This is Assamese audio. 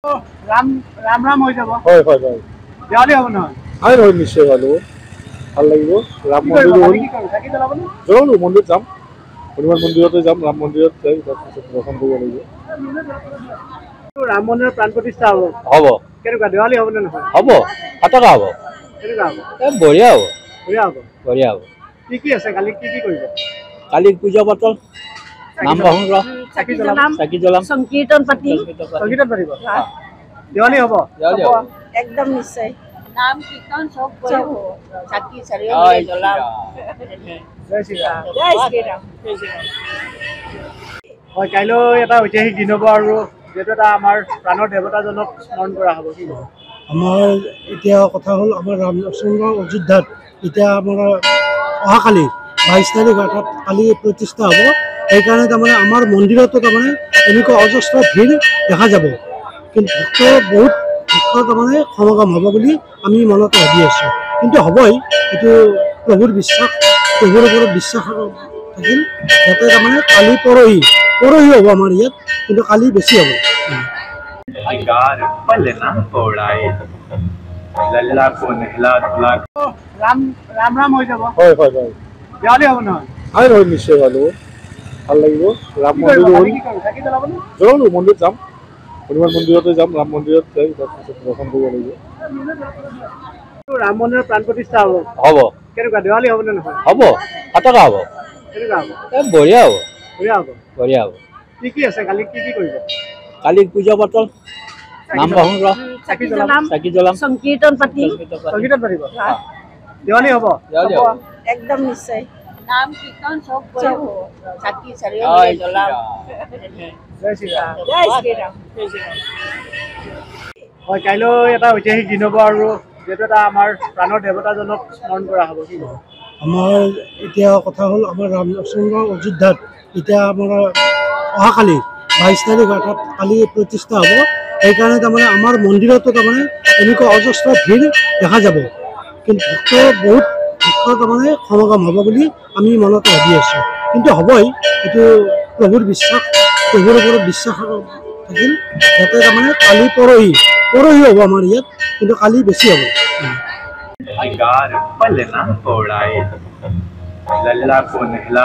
राम राम राम हो যাব হয় হয় হয় দেৱালী হ'ব নহয় হয় হয় নিশ্চয় ভাল লাগিব ৰাম মন্দিৰ হ'ল চাকি জ্বলাব নে জ্বলালো মন্দিৰত যাম হনুমান মন্দিৰতে যাম ৰাম মন্দিৰত যাই তাৰপিছত দৰ্শন কৰিব লাগিব ৰাম মন্দিৰৰ প্ৰাণ প্ৰতিষ্ঠা হ'ব হ'ব কেনেকুৱা দেৱালী হ'ব নে নহয় হ'ব ফাটকা হ'ব কেনেকুৱা হ'ব বঢ়িয়া হ'ব বঢ়িয়া হ'ব বঢ়িয়া হ'ব কি আছে কালি কি কৰিব কালি পূজা পাতল নাম বাহন চাকি জ্বলাম সংকীৰ্তন পাতিম সংগীতত পাতিব দেৱালী হ'ব দেৱালী হ'ব একদম নিশ্চয় নাম কীৰ্তন চব কৰিব চাকি চাৰিওফালে জ্বলাম জয় শ্ৰীৰাম জয় শ্ৰীৰাম হয় কাইলৈ এটা ঐতিহাসিক দিন হ'ব আৰু যিহেতু এটা আমাৰ প্ৰাণৰ দেৱতাজনক স্মৰণ কৰা হ'ব কি হ'ব আমাৰ এতিয়া কথা হ'ল আমাৰ ৰামচন্দ্ৰ অযোধ্যাত এতিয়া আমাৰ অহাকালি 22 তাৰিখ অৰ্থাৎ কালি প্ৰতিষ্ঠা হ'ব সেইকাৰণে তাৰমানে আমাৰ মন্দিৰতো তাৰমানে এনেকুৱা অজস্ৰ ভিৰ দেখা যাব কিন্তু বহুত ভক্ত তাৰমানে সমাগম হ'ব বুলি আমি মনত ভাবি আছোঁ কিন্তু হ'বই এইটো প্ৰভুৰ বিশ্বাস প্ৰভুৰ ওপৰত বিশ্বাস থাকিল যাতে তাৰমানে কালি পৰহি হ'ব আমাৰ ইয়াত কিন্তু কালি বেছি হ'ব ৰাম ৰাম ৰাম হৈ যাব হয় হয় হয় দেৱালী হ'ব নহয় হয় হয় নিশ্চয় ভাল লাগিব ৰাম মন্দিৰ হ'ল চাকি জ্বলাব নে জ্বলালো মন্দিৰত যাম হনুমান মন্দিৰতে যাম ৰাম মন্দিৰত যাই তাৰপিছত দৰ্শন কৰিব লাগিব ৰাম মন্দিৰৰ প্ৰাণ প্ৰতিষ্ঠা হ'ব হ'ব কেনেকুৱা দেৱালী হ'ব নে নহয় হ'ব ফাটকা হ'ব কেনেকুৱা হ'ব বঢ়িয়া হ'ব বঢ়িয়া হ'ব বঢ়িয়া হ'ব কি আছে কালি কি কৰিব কালি পূজা পাতল নাম বাহন চাকি জ্বলাম চাকি জ্বলাম সংকীৰ্তন পাতিম সংগীতত পাতিব দেৱালী হ'ব দেৱালী হ'ব একদম নিশ্চয় নাম কীৰ্তন চব কৰিব চাকি চাৰিওফালে জ্বলাম জয় শ্ৰীৰাম জয় শ্ৰীৰাম হয় কাইলৈ এটা ঐতিহাসিক দিন হ'ব আৰু যিহেতু এটা আমাৰ প্ৰাণৰ দেৱতাজনক স্মৰণ কৰা হ'ব কি হ'ব আমাৰ এতিয়া কথা হ'ল আমাৰ ৰামচন্দ্ৰ অযোধ্যাত এতিয়া আমাৰ অহাকালি 22 তাৰিখ অৰ্থাৎ কালি প্ৰতিষ্ঠা হ'ব সেইকাৰণে তাৰমানে আমাৰ মন্দিৰতো তাৰমানে এনেকুৱা অজস্ৰ ভিৰ দেখা যাব কিন্তু বহুত ভক্ত তাৰমানে সমাগম হ'ব বুলি আমি মনত ভাবি আছোঁ কিন্তু হ'বই এইটো প্ৰভুৰ বিশ্বাস প্ৰভুৰ ওপৰত বিশ্বাস থাকিল যাতে তাৰমানে কালি পৰহি হ'ব আমাৰ ইয়াত কিন্তু কালি বেছি হ'ব पलना पौड़ाए लल्ला को नहला